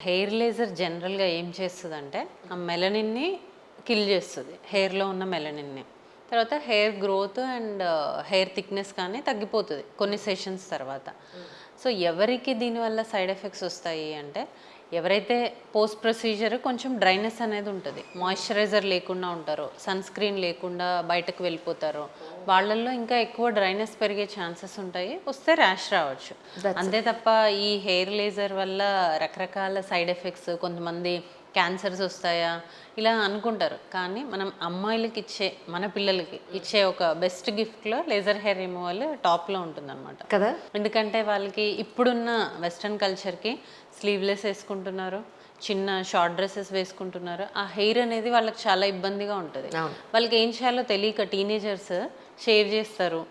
Hair laser జనరల్‌గా ఏం చేస్తదంటే, ఆ మెలనిన్‌ని కిల్ చేస్తది. హెయిర్‌లో ఉన్న మెలనిన్‌ని. తర్వాత hair growth and hair thickness కానీ తగ్గిపోతది కొన్ని సెషన్స్ తర్వాత. సో, ఎవరికి దీనివల్ల సైడ్ ఎఫెక్ట్స్ ఒస్తాయి అంటే, ఎవరైతే పోస్ట్ ప్రొసీజర్ కొంచెం డ్రైనెస్ అనేది ఉంటది. మాయిశ్చరైజర్ లేకుండా ఉంటారో, సన్ స్క్రీన్ లేకుండా బయటకు వెళ్ళిపోతారో, వాళ్ళల్లో ఇంకా ఎక్కువ డ్రైనెస్ పెరిగే ఛాన్సెస్ ఉంటాయి. వస్తే ర్యాష్ రావచ్చు. అంతే తప్ప ఈ హెయిర్ లేజర్ వల్ల రకరకాల సైడ్ ఎఫెక్ట్స్, కొంతమంది క్యాన్సర్స్ వస్తాయా ఇలా అనుకుంటారు. కానీ మనం అమ్మాయిలకి ఇచ్చే, మన పిల్లలకి ఇచ్చే ఒక బెస్ట్ గిఫ్ట్లో లేజర్ హెయిర్ రిమూవల్ టాప్లో ఉంటుందన్నమాట కదా. ఎందుకంటే వాళ్ళకి ఇప్పుడున్న వెస్ట్రన్ కల్చర్కి స్లీవ్లెస్ వేసుకుంటున్నారు, చిన్న షార్ట్ డ్రెస్సెస్ వేసుకుంటున్నారు. ఆ హెయిర్ అనేది వాళ్ళకి చాలా ఇబ్బందిగా ఉంటుంది. వాళ్ళకి ఏం చేయాలో తెలియక టీనేజర్స్ షేవ్ చేస్తారు,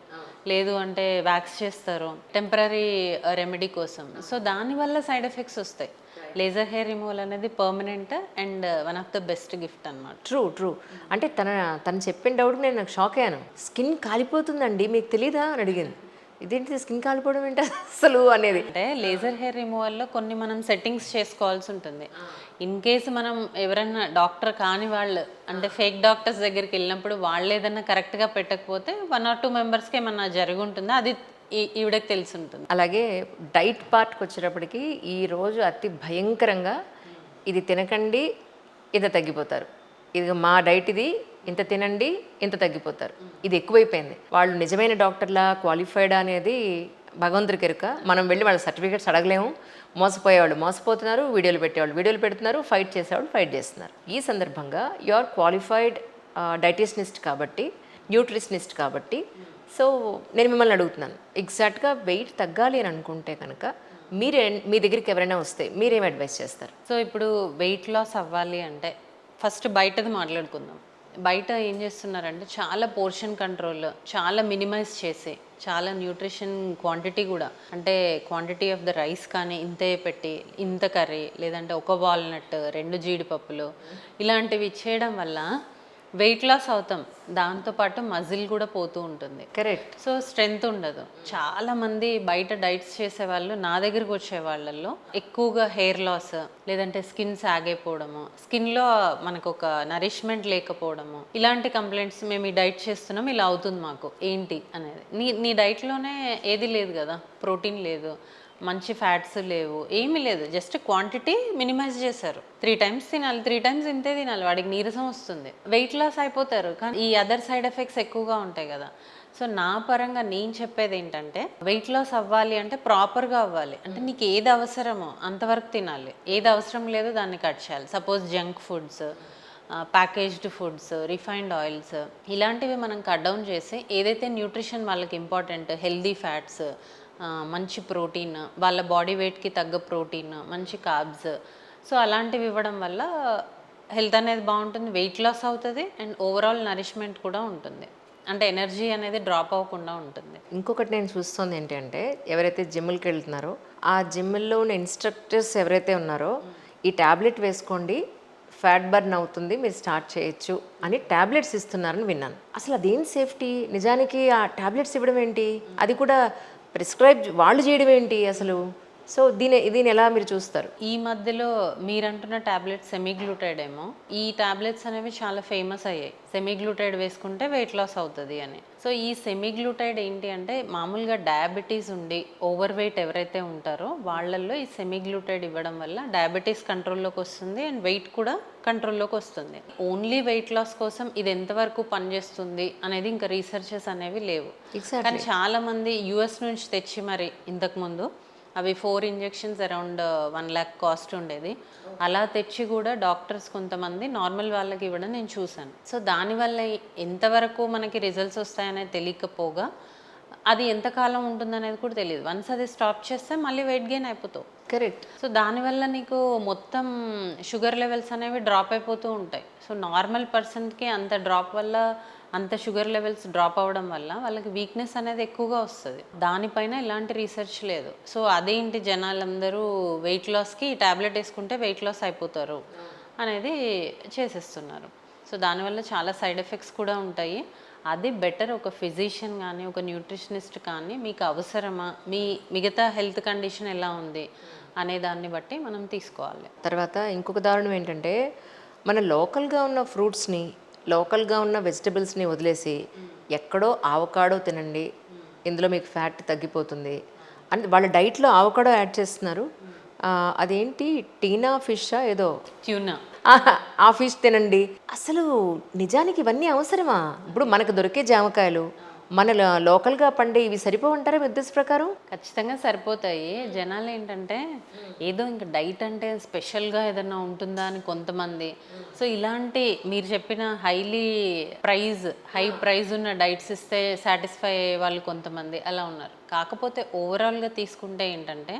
లేదు అంటే వ్యాక్స్ చేస్తారు టెంపరీ రెమెడీ కోసం. సో దానివల్ల సైడ్ ఎఫెక్ట్స్ వస్తాయి. లేజర్ హెయిర్ రిమూవల్ అనేది permanent and one of the best gift అనమాట. ట్రూ. అంటే తను చెప్పిన డౌట్ నేను నాకు షాక్ అయ్యాను. స్కిన్ కాలిపోతుందండి మీకు తెలీదా అని అడిగింది. ఇదేంటి స్కిన్ కాలిపోవడం ఏంటి అసలు అనేది. అంటే లేజర్ హెయిర్ రిమూవల్లో కొన్ని మనం సెట్టింగ్స్ చేసుకోవాల్సి ఉంటుంది. ఇన్ కేసు మనం ఎవరైనా డాక్టర్ కాని వాళ్ళు అంటే ఫేక్ డాక్టర్స్ దగ్గరికి వెళ్ళినప్పుడు వాళ్ళు ఏదైనా కరెక్ట్గా పెట్టకపోతే 1 or 2 మెంబర్స్కి ఏమన్నా జరిగి ఉంటుందో అది ఈవిడకి తెలిసి ఉంటుంది. అలాగే డైట్ పార్ట్కి వచ్చేటప్పటికి ఈరోజు అతి భయంకరంగా ఇది తినకండి ఇంత తగ్గిపోతారు, ఇది మా డైట్ ఇది ఇంత తినండి ఇంత తగ్గిపోతారు, ఇది ఎక్కువైపోయింది. వాళ్ళు నిజమైన డాక్టర్లా క్వాలిఫైడా అనేది భగవంతుడికి ఎరుక. మనం వెళ్ళి వాళ్ళ సర్టిఫికేట్స్ అడగలేము. మోసపోయేవాళ్ళు మోసపోతున్నారు, వీడియోలు పెట్టేవాళ్ళు వీడియోలు పెడుతున్నారు, ఫైట్ చేసేవాళ్ళు ఫైట్ చేస్తున్నారు. ఈ సందర్భంగా యు ఆర్ క్వాలిఫైడ్ డైటిషనిస్ట్ కాబట్టి, న్యూట్రిషనిస్ట్ కాబట్టి, సో నేను మిమ్మల్ని అడుగుతున్నాను, ఎగ్జాక్ట్గా వెయిట్ తగ్గాలి అని అనుకుంటే కనుక మీ దగ్గరికి ఎవరైనా వస్తే మీరేం అడ్వైస్ చేస్తారు? సో ఇప్పుడు వెయిట్ లాస్ అవ్వాలి అంటే ఫస్ట్ బయటది మాట్లాడుకుందాం. బయట ఏం చేస్తున్నారంటే చాలా పోర్షన్ కంట్రోల్, చాలా మినిమైజ్ చేసి, చాలా న్యూట్రిషన్ క్వాంటిటీ కూడా అంటే క్వాంటిటీ ఆఫ్ ద రైస్ కానీ ఇంతే పెట్టి, ఇంత కర్రీ, లేదంటే ఒక వాల్నట్, 2 జీడిపప్పులు ఇలాంటివి ఇచ్చేయడం వల్ల వెయిట్ లాస్ అవుతాం. దాంతోపాటు మజిల్ కూడా పోతూ ఉంటుంది. కరెక్ట్. సో స్ట్రెంగ్త్ ఉండదు. చాలామంది బయట డైట్స్ చేసేవాళ్ళు నా దగ్గరికి వచ్చే వాళ్ళల్లో ఎక్కువగా హెయిర్ లాస్, లేదంటే స్కిన్ సాగైపోవడము, స్కిన్లో మనకు ఒక నరిష్మెంట్ లేకపోవడము, ఇలాంటి కంప్లైంట్స్ మేము ఈ డైట్ చేస్తున్నాం ఇలా అవుతుంది మాకు ఏంటి అనేది. నీ డైట్లోనే ఏది లేదు కదా, ప్రోటీన్ లేదు, మంచి ఫ్యాట్స్ లేవు, ఏమీ లేదు, జస్ట్ క్వాంటిటీ మినిమైజ్ చేశారు. 3 times తినాలి, 3 times ఇంతే తినాలి, వాడికి నీరసం వస్తుంది, వెయిట్ లాస్ అయిపోతారు. కానీ ఈ అదర్ సైడ్ ఎఫెక్ట్స్ ఎక్కువగా ఉంటాయి కదా. సో నా పరంగా నేను చెప్పేది ఏంటంటే, వెయిట్ లాస్ అవ్వాలి అంటే ప్రాపర్గా అవ్వాలి. అంటే నీకు ఏది అవసరమో అంతవరకు తినాలి, ఏది అవసరం లేదో దాన్ని కట్ చేయాలి. Suppose junk foods, packaged foods, refined oils ఇలాంటివి మనం కట్ డౌన్ చేసి ఏదైతే న్యూట్రిషన్ వాళ్ళకి ఇంపార్టెంట్, హెల్దీ ఫ్యాట్స్, మంచి ప్రోటీన్, వాళ్ళ బాడీ వెయిట్కి తగ్గ ప్రోటీన్, మంచి కార్బ్స్, సో అలాంటివి ఇవ్వడం వల్ల హెల్త్ అనేది బాగుంటుంది, వెయిట్ లాస్ అవుతుంది అండ్ ఓవరాల్ నరిష్మెంట్ కూడా ఉంటుంది. అంటే ఎనర్జీ అనేది డ్రాప్ అవ్వకుండా ఉంటుంది. ఇంకొకటి నేను చూస్తుంది ఏంటంటే, ఎవరైతే జిమ్కి వెళ్తున్నారో ఆ జిమ్లో ఉన్న ఇన్స్ట్రక్టర్స్ ఎవరైతే ఉన్నారో ఈ ట్యాబ్లెట్ వేసుకోండి ఫ్యాట్ బర్న్ అవుతుంది మీరు స్టార్ట్ చేయొచ్చు అని ట్యాబ్లెట్స్ ఇస్తున్నారని విన్నాను. అసలు అదేం సేఫ్టీ? నిజానికి ఆ ట్యాబ్లెట్స్ ఇవ్వడం ఏంటి, అది కూడా ప్రిస్క్రైబ్ వాళ్ళు చేయడం ఏంటి అసలు? సో దీని ఎలా మీరు చూస్తారు? ఈ మధ్యలో మీరంటున్న ట్యాబ్లెట్స్ సెమీగ్లూటైడ్ ఏమో, ఈ ట్యాబ్లెట్స్ అనేవి చాలా ఫేమస్ అయ్యాయి. సెమీగ్లూటైడ్ వేసుకుంటే వెయిట్ లాస్ అవుతుంది అని. సో ఈ సెమీగ్లూటైడ్ ఏంటి అంటే, మామూలుగా డయాబెటీస్ ఉండి ఓవర్ వెయిట్ ఎవరైతే ఉంటారో వాళ్ళల్లో ఈ సెమీగ్లూటైడ్ ఇవ్వడం వల్ల డయాబెటీస్ కంట్రోల్లోకి వస్తుంది అండ్ వెయిట్ కూడా కంట్రోల్లోకి వస్తుంది. ఓన్లీ వెయిట్ లాస్ కోసం ఇది ఎంతవరకు పనిచేస్తుంది అనేది ఇంకా రీసెర్చెస్ అనేవి లేవు. కానీ చాలామంది యుఎస్ నుంచి తెచ్చి మరి ఇంతకుముందు అవి 4 injections అరౌండ్ 1 lakh కాస్ట్ ఉండేది. అలా తెచ్చి కూడా డాక్టర్స్ కొంతమంది నార్మల్ వాళ్ళకి ఇవ్వడం నేను చూశాను. సో దానివల్ల ఎంతవరకు మనకి రిజల్ట్స్ వస్తాయనేది తెలియకపోగా అది ఎంతకాలం ఉంటుందనేది కూడా తెలియదు. వన్స్ అది స్టాప్ చేస్తే మళ్ళీ వెయిట్ గెయిన్ అయిపోతావు. కరెక్ట్. సో దానివల్ల నీకు మొత్తం షుగర్ లెవెల్స్ అనేవి డ్రాప్ అయిపోతూ ఉంటాయి. సో నార్మల్ పర్సన్కి అంత డ్రాప్ వల్ల, అంత షుగర్ లెవెల్స్ డ్రాప్ అవ్వడం వల్ల వాళ్ళకి వీక్నెస్ అనేది ఎక్కువగా వస్తుంది. దానిపైన ఎలాంటి రీసెర్చ్ లేదు. సో అదేంటి జనాలందరూ వెయిట్ లాస్కి ఈ ట్యాబ్లెట్ వేసుకుంటే వెయిట్ లాస్ అయిపోతారు అనేది చేసేస్తున్నారు. సో దానివల్ల చాలా సైడ్ ఎఫెక్ట్స్ కూడా ఉంటాయి. అది బెటర్ ఒక ఫిజిషియన్ కానీ, ఒక న్యూట్రిషనిస్ట్ కానీ మీకు అవసరమా, మీ మిగతా హెల్త్ కండిషన్ ఎలా ఉంది అనే దాన్ని బట్టి మనం తీసుకోవాలి. తర్వాత ఇంకొక దారుణం ఏంటంటే మన లోకల్గా ఉన్న ఫ్రూట్స్ని, లోకల్గా ఉన్న వెజిటబుల్స్ని వదిలేసి ఎక్కడో ఆవకాడో తినండి, ఇందులో మీకు ఫ్యాట్ తగ్గిపోతుంది అని వాళ్ళ డైట్లో ఆవకాడో యాడ్ చేస్తున్నారు. అదేంటి టీనా ఫిషా ఏదో, ట్యూనా. ఆ ఫిష్ తినండి. అసలు నిజానికి ఇవన్నీ అవసరమా? ఇప్పుడు మనకు దొరికే జామకాయలు, మన లోకల్గా పండే ఇవి సరిపోవంటారా మీ ఉద్దేశ ప్రకారం? ఖచ్చితంగా సరిపోతాయి. జనాలు ఏంటంటే ఏదో ఇంకా డైట్ అంటే స్పెషల్గా ఏదైనా ఉంటుందా అని కొంతమంది. సో ఇలాంటి మీరు చెప్పిన హై ప్రైజ్ ఉన్న డైట్స్ ఇస్తే సాటిస్ఫై అయ్యే వాళ్ళు కొంతమంది అలా ఉన్నారు. కాకపోతే ఓవరాల్గా తీసుకుంటే ఏంటంటే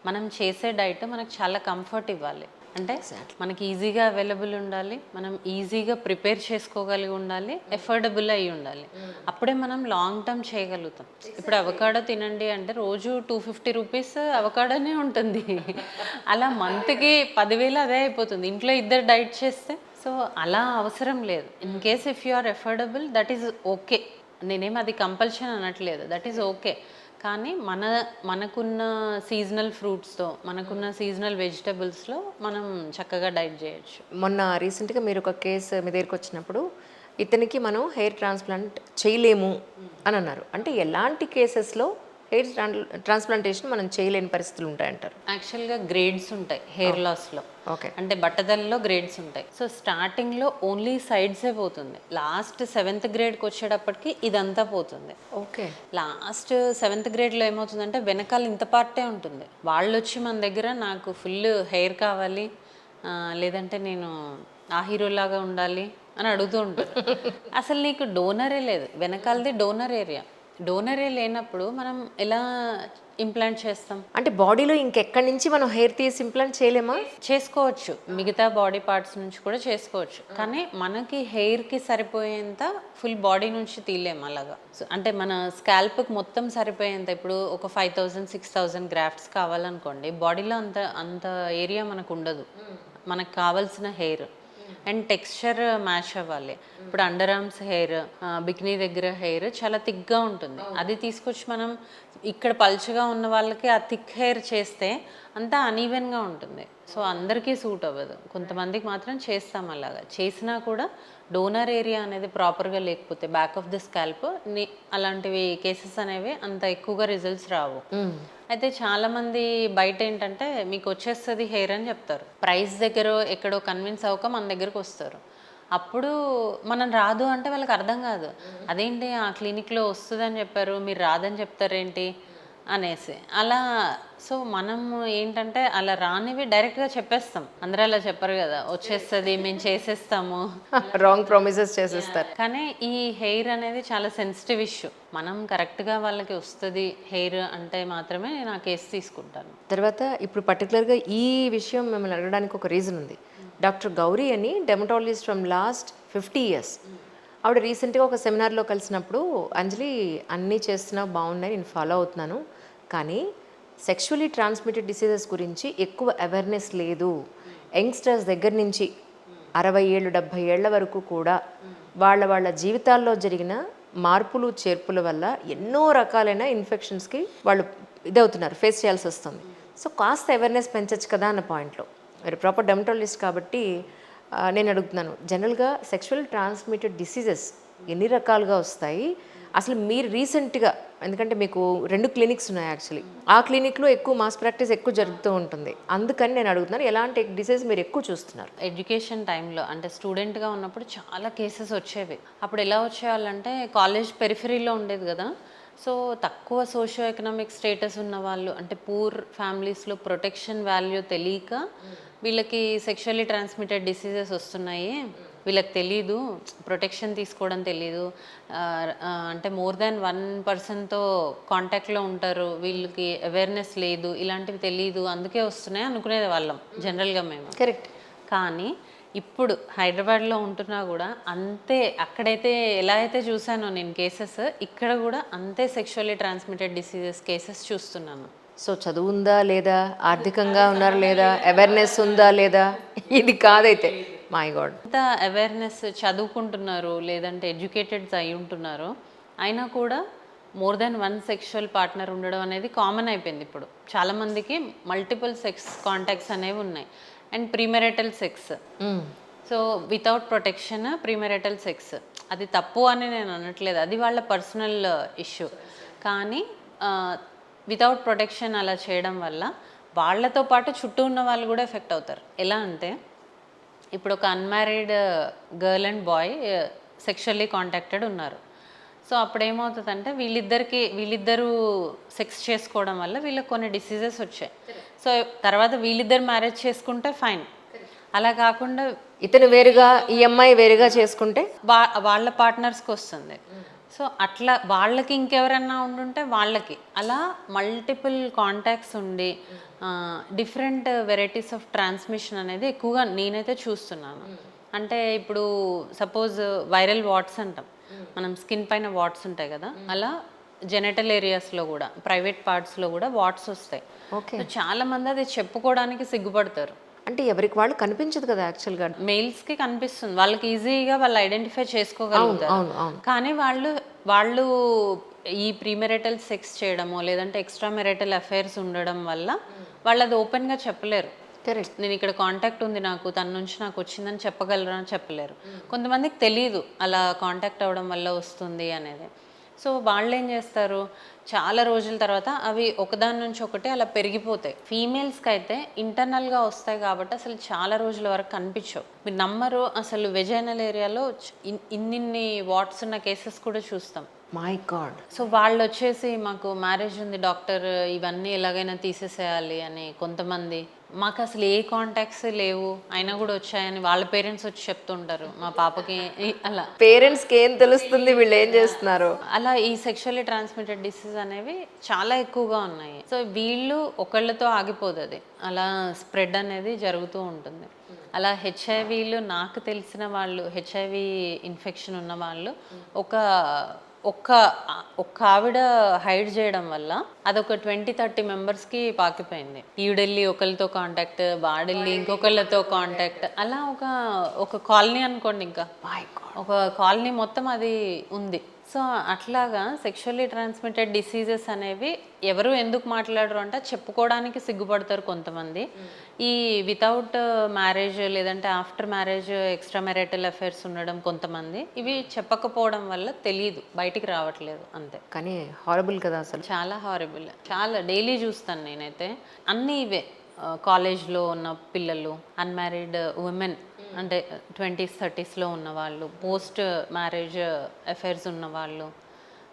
మనం చేసే డైట్ మనకు చాలా కంఫర్ట్ ఇవ్వాలి. అంటే మనకి ఈజీగా అవైలబుల్ ఉండాలి, మనం ఈజీగా ప్రిపేర్ చేసుకోగలిగి ఉండాలి, ఎఫోర్డబుల్ అయి ఉండాలి. అప్పుడే మనం లాంగ్ టర్మ్ చేయగలుగుతాం. ఇప్పుడు అవకాడో తినండి అంటే రోజు 250 రూపీస్ అవకాడోనే ఉంటుంది. అలా మంత్కి 10,000 అదే అయిపోతుంది ఇంట్లో ఇద్దరు డైట్ చేస్తే. సో అలా అవసరం లేదు. In case if you are affordable that is okay. నేనేం అది కంపల్షన్ అనట్లేదు, దట్ ఈజ్ ఓకే. కానీ మనకున్న సీజనల్ ఫ్రూట్స్తో, మనకున్న సీజనల్ వెజిటబుల్స్లో మనం చక్కగా డైట్ చేయొచ్చు. మొన్న రీసెంట్గా మీరు ఒక కేసు మీ దగ్గరికి వచ్చినప్పుడు ఇతనికి మనం హెయిర్ ట్రాన్స్ప్లాంట్ చేయలేము అని అన్నారు. అంటే ఎలాంటి కేసెస్లో హెయిర్ ట్రాన్స్ప్లాంటేషన్ మనం చేయలేని పరిస్థితులు ఉంటాయంటారు? యాక్చువల్గా గ్రేడ్స్ ఉంటాయి హెయిర్ లాస్లో. ఓకే. అంటే బట్టతల్లో గ్రేడ్స్ ఉంటాయి. సో స్టార్టింగ్లో ఓన్లీ సైడ్సే పోతుంది. లాస్ట్ 7th గ్రేడ్కి వచ్చేటప్పటికి ఇదంతా పోతుంది. ఓకే. లాస్ట్ 7th గ్రేడ్లో ఏమవుతుందంటే వెనకాల ఇంత పార్టే ఉంటుంది. వాళ్ళు వచ్చి మన దగ్గర నాకు ఫుల్ హెయిర్ కావాలి, లేదంటే నేను ఆ హీరోలాగా ఉండాలి అని అడుగుతూ ఉంటారు. అసలు నీకు డోనరే లేదు, వెనకాలది డోనర్ ఏరియా. డోనరే లేనప్పుడు మనం ఎలా ఇంప్లాంట్ చేస్తాం? అంటే బాడీలో ఇంకెక్కడి నుంచి మనం హెయిర్ తీసి ఇంప్లాంట్ చేయలేమా? చేసుకోవచ్చు, మిగతా బాడీ పార్ట్స్ నుంచి కూడా చేసుకోవచ్చు. కానీ మనకి హెయిర్కి సరిపోయేంత ఫుల్ బాడీ నుంచి తీయలేము అలాగా. సో అంటే మన స్కాల్ప్కి మొత్తం సరిపోయేంత, ఇప్పుడు ఒక 5,000 6,000 గ్రాఫ్ట్స్ కావాలనుకోండి, బాడీలో అంత ఏరియా మనకు ఉండదు. మనకు కావాల్సిన హెయిర్ అండ్ టెక్స్చర్ మ్యాచ్ అవ్వాలి. ఇప్పుడు అండర్ ఆర్మ్స్ హెయిర్, బికినీ దగ్గర హెయిర్ చాలా థిక్గా ఉంటుంది. అది తీసుకొచ్చి మనం ఇక్కడ పల్చగా ఉన్న వాళ్ళకి ఆ థిక్ హెయిర్ చేస్తే అంతా అనీవెన్గా ఉంటుంది. సో అందరికీ సూట్ అవ్వదు, కొంతమందికి మాత్రం చేస్తాం. అలాగా చేసినా కూడా డోనర్ ఏరియా అనేది ప్రాపర్గా లేకపోతే బ్యాక్ ఆఫ్ ది స్కాల్ప్, అలాంటివి కేసెస్ అనేవి అంత ఎక్కువగా రిజల్ట్స్ రావు. అయితే చాలామంది బయట ఏంటంటే మీకు వచ్చేస్తుంది హెయిర్ అని చెప్తారు, ప్రైస్ దగ్గర ఎక్కడో కన్విన్స్ అవ్వక మన దగ్గరకు వస్తారు. అప్పుడు మనం రాదు అంటే వాళ్ళకి అర్థం కాదు. అదేంటి ఆ క్లినిక్లో వస్తుందని చెప్పారు, మీరు రాదని చెప్తారేంటి అనేసి అలా. సో మనం ఏంటంటే అలా రానివి డైరెక్ట్గా చెప్పేస్తాం. అందరూ అలా చెప్పరు కదా, వచ్చేస్తుంది మేము చేసేస్తాము, రాంగ్ ప్రామిసెస్ చేసేస్తారు. కానీ ఈ హెయిర్ అనేది చాలా సెన్సిటివ్ ఇష్యూ. మనం కరెక్ట్గా వాళ్ళకి వస్తుంది హెయిర్ అంటే మాత్రమే నేను ఆ కేసు తీసుకుంటాను. తర్వాత ఇప్పుడు పర్టికులర్గా ఈ విషయం మిమ్మల్ని అడగడానికి ఒక రీజన్ ఉంది. డాక్టర్ గౌరీ అని డెమటాలజిస్ట్ ఫ్రమ్ లాస్ట్ 50 years. ఆవిడ రీసెంట్గా ఒక సెమినార్లో కలిసినప్పుడు, అంజలి అన్నీ చేస్తున్నా బాగున్నాయి, నేను ఫాలో అవుతున్నాను, కానీ సెక్షువల్లీ ట్రాన్స్మిటెడ్ డిసీజెస్ గురించి ఎక్కువ అవేర్నెస్ లేదు. యంగ్స్టర్స్ దగ్గర నుంచి 60 ఏళ్ళు 70 ఏళ్ల వరకు కూడా వాళ్ళ జీవితాల్లో జరిగిన మార్పులు చేర్పుల వల్ల ఎన్నో రకాలైన ఇన్ఫెక్షన్స్కి వాళ్ళు ఇదవుతున్నారు, ఫేస్ చేయాల్సి వస్తుంది. సో కాస్త అవేర్నెస్ పెంచచ్చు కదా అన్న పాయింట్లో, మరి ప్రాపర్ డెమటాలజిస్ట్ కాబట్టి నేను అడుగుతున్నాను, జనరల్గా సెక్షువల్ ట్రాన్స్మిటెడ్ డిసీజెస్ ఎన్ని రకాలుగా వస్తాయి అసలు? మీరు రీసెంట్గా, ఎందుకంటే మీకు 2 క్లినిక్స్ ఉన్నాయి యాక్చువల్లీ, ఆ క్లినిక్లో ఎక్కువ మాస్ ప్రాక్టీస్ ఎక్కువ జరుగుతూ ఉంటుంది, అందుకని నేను అడుగుతున్నాను ఎలాంటి డిసీజ్ మీరు ఎక్కువ చూస్తున్నారు? ఎడ్యుకేషన్ టైంలో అంటే స్టూడెంట్గా ఉన్నప్పుడు చాలా కేసెస్ వచ్చేవి. అప్పుడు ఎలా వచ్చేవాళ్ళంటే కాలేజ్ పెరిఫరీలో ఉండేది కదా, సో తక్కువ సోషియో ఎకనామిక్ స్టేటస్ ఉన్న వాళ్ళు, అంటే పూర్ ఫ్యామిలీస్లో ప్రొటెక్షన్ వాల్యూ తెలియక వీళ్ళకి సెక్షువల్లీ ట్రాన్స్మిటెడ్ డిసీజెస్ వస్తున్నాయి, వీళ్ళకి తెలీదు, ప్రొటెక్షన్ తీసుకోవడం తెలీదు, అంటే మోర్ దాన్ 1 personతో కాంటాక్ట్లో ఉంటారు, వీళ్ళకి అవేర్నెస్ లేదు, ఇలాంటివి తెలీదు, అందుకే వస్తున్నాయి అనుకునేది వాళ్ళం జనరల్గా మేము. కరెక్ట్. కానీ ఇప్పుడు హైదరాబాద్లో ఉంటున్నా కూడా అంతే, అక్కడైతే ఎలా అయితే చూసానో నేను కేసెస్, ఇక్కడ కూడా అంతే సెక్షువల్లీ ట్రాన్స్మిటెడ్ డిసీజెస్ కేసెస్ చూస్తున్నాను. సో చదువు ఉందా లేదా, ఆర్థికంగా ఉన్నారా లేదా, అవేర్నెస్ ఉందా లేదా, ఇది కాదైతే మై గాడ్. అంత అవేర్నెస్, చదువుకుంటున్నారు లేదంటే ఎడ్యుకేటెడ్స్ అయి ఉంటున్నారు, అయినా కూడా more than one sexual partner ఉండడం అనేది కామన్ అయిపోయింది ఇప్పుడు. చాలామందికి మల్టిపుల్ సెక్స్ కాంటాక్ట్స్ అనేవి ఉన్నాయి. And premarital sex, so without protection premarital sex, అది తప్పు అని నేను అనట్లేదు, అది వాళ్ళ పర్సనల్ ఇష్యూ. కానీ వితౌట్ ప్రొటెక్షన్ అలా చేయడం వల్ల వాళ్ళతో పాటు చుట్టూ ఉన్న వాళ్ళు కూడా ఎఫెక్ట్ అవుతారు. ఎలా అంటే ఇప్పుడు ఒక unmarried girl and boy sexually contacted ఉన్నారు. సో అప్పుడు ఏమవుతుందంటే వీళ్ళిద్దరూ సెక్స్ చేసుకోవడం వల్ల వీళ్ళకి కొన్ని డిసీజెస్ వచ్చాయి. సో తర్వాత వీళ్ళిద్దరు మ్యారేజ్ చేసుకుంటే ఫైన్, అలా కాకుండా ఇతను వేరుగా ఈ అమ్మాయి వేరుగా చేసుకుంటే వాళ్ళ పార్ట్నర్స్కి వస్తుంది. సో అట్లా వాళ్ళకి ఇంకెవరన్నా ఉండుంటే వాళ్ళకి, అలా మల్టిపుల్ కాంటాక్ట్స్ ఉండి డిఫరెంట్ వెరైటీస్ ఆఫ్ ట్రాన్స్మిషన్ అనేది ఎక్కువగా నేనైతే చూస్తున్నాను. అంటే ఇప్పుడు సపోజ్ వైరల్ వాట్స్ అంటాం మనం, స్కిన్ పైన వాట్స్ ఉంటాయి కదా, అలా జెనటల్ ఏరియాస్లో కూడా ప్రైవేట్ పార్ట్స్లో కూడా వాట్స్ వస్తాయి. చాలా మంది అది చెప్పుకోవడానికి సిగ్గుపడతారు. అంటే ఎవరికి వాళ్ళు కనిపించదు కదా యాక్చువల్గా. మెయిల్స్కి కనిపిస్తుంది, వాళ్ళకి ఈజీగా వాళ్ళు ఐడెంటిఫై చేసుకోగలుగుతారు. కానీ వాళ్ళు ఈ ప్రీమెరిటల్ సెక్స్ చేయడమో లేదంటే ఎక్స్ట్రా మెరిటల్ అఫైర్స్ ఉండడం వల్ల వాళ్ళు అది ఓపెన్గా చెప్పలేరు. కరెక్ట్, నేను ఇక్కడ కాంటాక్ట్ ఉంది నాకు, తన నుంచి నాకు వచ్చిందని చెప్పగలరా అని చెప్పలేరు. కొంతమందికి తెలియదు అలా కాంటాక్ట్ అవ్వడం వల్ల వస్తుంది అనేది. సో వాళ్ళు ఏం చేస్తారు, చాలా రోజుల తర్వాత అవి ఒకదాని నుంచి ఒకటి అలా పెరిగిపోతాయి. ఫీమేల్స్కి అయితే ఇంటర్నల్గా వస్తాయి కాబట్టి అసలు చాలా రోజుల వరకు కనిపించవు. మీరు నమ్మరు, అసలు వెజైనల్ ఏరియాలో ఇన్నిన్ని వాట్స్ ఉన్న కేసెస్ కూడా చూస్తాం. My God. సో వాళ్ళు వచ్చేసి మాకు మ్యారేజ్ ఉంది డాక్టర్, ఇవన్నీ ఎలాగైనా తీసేసేయాలి అని. కొంతమంది మాకు అసలు ఏ కాంటాక్ట్స్ లేవు అయినా కూడా వచ్చాయని వాళ్ళ పేరెంట్స్ వచ్చి చెప్తుంటారు మా పాపకి. అలా పేరెంట్స్కి ఏం తెలుస్తుంది వీళ్ళు ఏం చేస్తున్నారు. అలా ఈ సెక్షువల్లీ ట్రాన్స్మిటెడ్ డిసీజ్ అనేవి చాలా ఎక్కువగా ఉన్నాయి. సో వీళ్ళు ఒకళ్ళతో ఆగిపోదు, అది అలా స్ప్రెడ్ అనేది జరుగుతూ ఉంటుంది. అలా హెచ్ఐవీలు నాకు తెలిసిన వాళ్ళు, హెచ్ఐవి ఇన్ఫెక్షన్ ఉన్న వాళ్ళు ఒక్క ఆవిడ హైడ్ చేయడం వల్ల అదొక 20-30 మెంబర్స్కి పాకిపోయింది. ఈవిడెళ్ళి ఒకరితో కాంటాక్ట్, వాడెళ్ళి ఇంకొకళ్ళతో కాంటాక్ట్, అలా ఒక కాలనీ అనుకోండి, ఇంకా ఒక కాలనీ మొత్తం అది ఉంది. సో అట్లాగా సెక్షువల్లీ ట్రాన్స్మిటెడ్ డిసీజెస్ అనేవి ఎవరు ఎందుకు మాట్లాడరు అంటే చెప్పుకోవడానికి సిగ్గుపడతారు కొంతమంది. ఈ వితౌట్ మ్యారేజ్ లేదంటే after marriage extra marital affairs ఉండడం కొంతమంది, ఇవి చెప్పకపోవడం వల్ల తెలియదు, బయటికి రావట్లేదు అంతే. కానీ హారబుల్ కదా అసలు, చాలా హారబుల్. చాలా డైలీ చూస్తాను నేనైతే అన్నీ ఇవే. కాలేజ్లో ఉన్న పిల్లలు, అన్మ్యారీడ్ ఉమెన్ అంటే 20s 30sలో ఉన్నవాళ్ళు, పోస్ట్ మ్యారేజ్ అఫైర్స్ ఉన్నవాళ్ళు.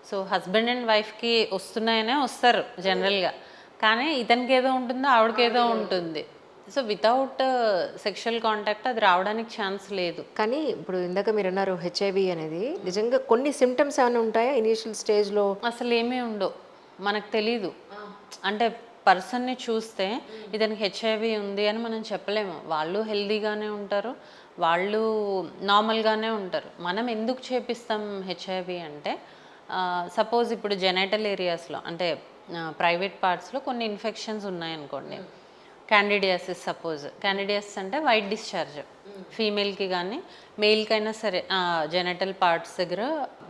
సో హస్బెండ్ అండ్ వైఫ్కి వస్తున్నాయనే వస్తారు జనరల్గా, కానీ ఇతనికి ఏదో ఉంటుందో ఆవిడకి ఏదో ఉంటుంది. సో వితౌట్ సెక్షువల్ కాంటాక్ట్ అది రావడానికి ఛాన్స్ లేదు. కానీ ఇప్పుడు ఇందాక మీరు అన్నారు హెచ్ఐవి అనేది, నిజంగా కొన్ని సిమ్టమ్స్ ఏమైనా ఉంటాయా ఇనీషియల్ స్టేజ్లో? అసలు ఏమీ ఉండవు, మనకు తెలీదు. అంటే పర్సన్ని చూస్తే ఇతనికి హెచ్ఐవి ఉంది అని మనం చెప్పలేము. వాళ్ళు హెల్దీగానే ఉంటారు, వాళ్ళు నార్మల్గానే ఉంటారు. మనం ఎందుకు చేపిస్తాం హెచ్ఐవి అంటే, సపోజ్ ఇప్పుడు జెనైటల్ ఏరియాస్లో అంటే ప్రైవేట్ పార్ట్స్లో కొన్ని ఇన్ఫెక్షన్స్ ఉన్నాయనుకోండి, క్యాండిడియాసిస్ సపోజ్. క్యాండిడియాసిస్ అంటే వైట్ డిశ్చార్జ్, ఫీమేల్కి కానీ మేల్కి అయినా సరే జెనటల్ పార్ట్స్ దగ్గర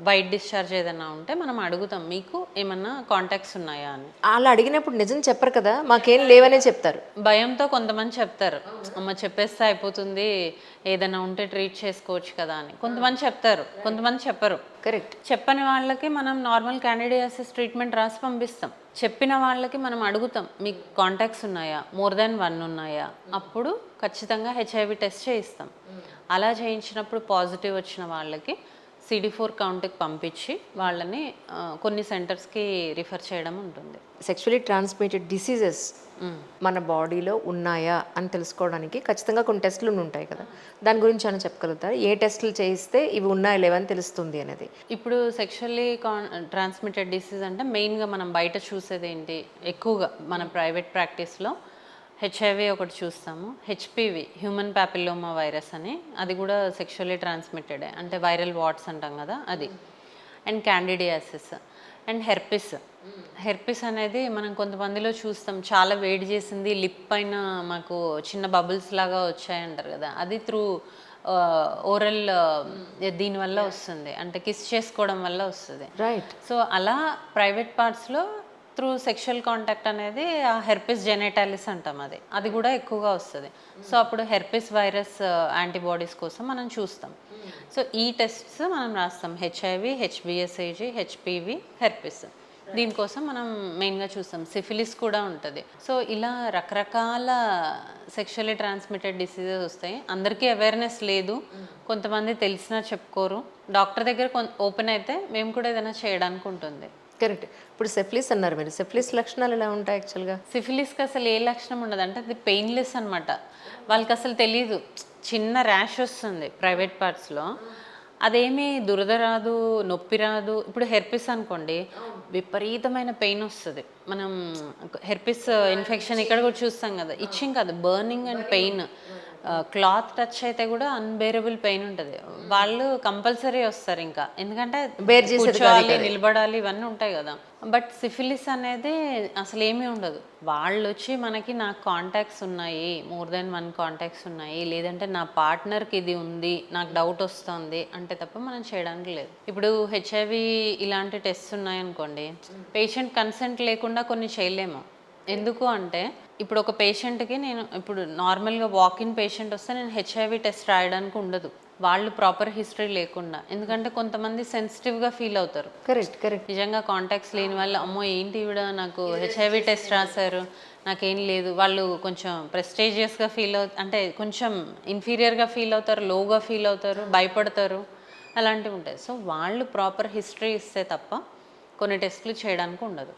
వైట్ డిశ్చార్జ్ ఏదైనా ఉంటే మనం అడుగుతాం మీకు ఏమన్నా కాంటాక్ట్స్ ఉన్నాయా అని. అలా అడిగినప్పుడు నిజం చెప్పరు కదా, మాకేం లేవనే చెప్తారు. భయంతో కొంతమంది చెప్తారు, అమ్మ చెప్పేస్తే అయిపోతుంది, ఏదైనా ఉంటే ట్రీట్ చేసుకోవచ్చు కదా అని. కొంతమంది చెప్తారు, కొంతమంది చెప్పరు. కరెక్ట్. చెప్పని వాళ్ళకి మనం నార్మల్ క్యాండిడియాసిస్ ట్రీట్మెంట్ రాసి పంపిస్తాం. చెప్పిన వాళ్ళకి మనం అడుగుతాం మీకు కాంటాక్ట్స్ ఉన్నాయా, మోర్ దెన్ 1 ఉన్నాయా, అప్పుడు ఖచ్చితంగా హెచ్ఐవి టెస్ట్ చేయిస్తాం. అలా చేయించినప్పుడు పాజిటివ్ వచ్చిన వాళ్ళకి CD4 కౌంట్కి పంపించి వాళ్ళని కొన్ని సెంటర్స్కి రిఫర్ చేయడం ఉంటుంది. సెక్షువల్లీ ట్రాన్స్మిటెడ్ డిసీజెస్ మన బాడీలో ఉన్నాయా అని తెలుసుకోవడానికి ఖచ్చితంగా కొన్ని టెస్టులు ఉంటాయి కదా, దాని గురించి అని చెప్పగలుగుతారు? ఏ టెస్టులు చేయిస్తే ఇవి ఉన్నాయా లేవని తెలుస్తుంది అనేది? ఇప్పుడు సెక్షువల్లీ ట్రాన్స్మిటెడ్ డిసీజ్ అంటే మెయిన్గా మనం బయట చూసేది ఏంటి, ఎక్కువగా మన ప్రైవేట్ ప్రాక్టీస్లో హెచ్ఐవి ఒకటి చూస్తాము, హెచ్పివి హ్యూమన్ ప్యాపిల్లోమా వైరస్ అని, అది కూడా సెక్షువల్లీ ట్రాన్స్మిటెడ్ అంటే వైరల్ వాట్స్ అంటాం కదా అది, అండ్ క్యాండిడియాసిస్ అండ్ హెర్పిస్ అనేది మనం కొంతమందిలో చూస్తాం, చాలా వేడి చేసింది, లిప్ పైన మాకు చిన్న బబుల్స్ లాగా వచ్చాయంటారు కదా, అది త్రూ ఓరల్ దీనివల్ల వస్తుంది, అంటే కిస్ చేసుకోవడం వల్ల వస్తుంది. రైట్. సో అలా ప్రైవేట్ పార్ట్స్లో త్రూ సెక్షువల్ కాంటాక్ట్ అనేది ఆ హెర్పిస్ జెనెటాలిస్ అంటాం, అది కూడా ఎక్కువగా వస్తుంది. సో అప్పుడు హెర్పిస్ వైరస్ యాంటీబాడీస్ కోసం మనం చూస్తాం. సో ఈ టెస్ట్స్ మనం రాస్తాం, హెచ్ఐవి, హెచ్బిఎస్ఐజి, హెచ్పివి, హెర్పిస్. దీనికోసం మనం మెయిన్గా చూస్తాం. సిఫిలిస్ కూడా ఉంటుంది. సో ఇలా రకరకాల సెక్షువల్లీ ట్రాన్స్మిటెడ్ డిసీజెస్ వస్తాయి. అందరికీ అవేర్నెస్ లేదు, కొంతమంది తెలిసినా చెప్పుకోరు. డాక్టర్ దగ్గర ఓపెన్ అయితే మేము కూడా ఏదైనా చేయడానికి ఉంటుంది. కరెక్ట్. ఇప్పుడు సెఫ్లిస్ అన్నారు మీరు, సెఫ్లిస్ లక్షణాలు ఎలా ఉంటాయి యాక్చువల్గా? సిఫిలిస్కి అసలు ఏ లక్షణం ఉండదు, అంటే అది పెయిన్లెస్ అనమాట. వాళ్ళకి అసలు తెలీదు. చిన్న ర్యాష్ వస్తుంది ప్రైవేట్ పార్ట్స్లో, అదేమీ దురద రాదు, నొప్పి రాదు. ఇప్పుడు హెర్పిస్ అనుకోండి, విపరీతమైన పెయిన్ వస్తుంది. మనం హెర్పిస్ ఇన్ఫెక్షన్ ఇక్కడ కూడా చూస్తాం కదా, ఇచ్చింగ్ కాదు, burning and pain. Cloth touch అయితే కూడా అన్బేరబుల్ పెయిన్ ఉంటుంది. వాళ్ళు కంపల్సరీ వస్తారు ఇంకా, ఎందుకంటే కూర్చోవాలి, నిలబడాలి, ఇవన్నీ ఉంటాయి కదా. బట్ సిఫిలిస్ అనేది అసలు ఏమీ ఉండదు. వాళ్ళు వచ్చి మనకి నాకు కాంటాక్ట్స్ ఉన్నాయి, మోర్ దెన్ 1 కాంటాక్ట్స్ ఉన్నాయి, లేదంటే నా పార్ట్నర్కి ఇది ఉంది, నాకు డౌట్ వస్తుంది అంటే తప్ప మనం చేయడానికి లేదు. ఇప్పుడు హెచ్ఐవి ఇలాంటి టెస్ట్స్ ఉన్నాయనుకోండి, పేషెంట్ కన్సెంట్ లేకుండా కొన్ని చేయలేము. ఎందుకు అంటే ఇప్పుడు ఒక పేషెంట్కి నేను ఇప్పుడు నార్మల్గా వాకిన్ పేషెంట్ వస్తే నేను హెచ్ఐవి టెస్ట్ రాయడానికి ఉండదు, వాళ్ళు ప్రాపర్ హిస్టరీ లేకుండా. ఎందుకంటే కొంతమంది సెన్సిటివ్గా ఫీల్ అవుతారు. Correct, correct. నిజంగా కాంటాక్ట్స్ లేని వాళ్ళు, అమ్మో ఏంటి ఈవిడ నాకు హెచ్ఐవి టెస్ట్ రాశారు, నాకేం లేదు, వాళ్ళు కొంచెం ప్రెస్టేజియస్గా ఫీల్ అంటే కొంచెం ఇన్ఫీరియర్గా ఫీల్ అవుతారు, లోగా ఫీల్ అవుతారు, భయపడతారు, అలాంటివి ఉంటాయి. సో వాళ్ళు ప్రాపర్ హిస్టరీ ఇస్తే తప్ప కొన్ని టెస్టులు చేయడానికి ఉండదు.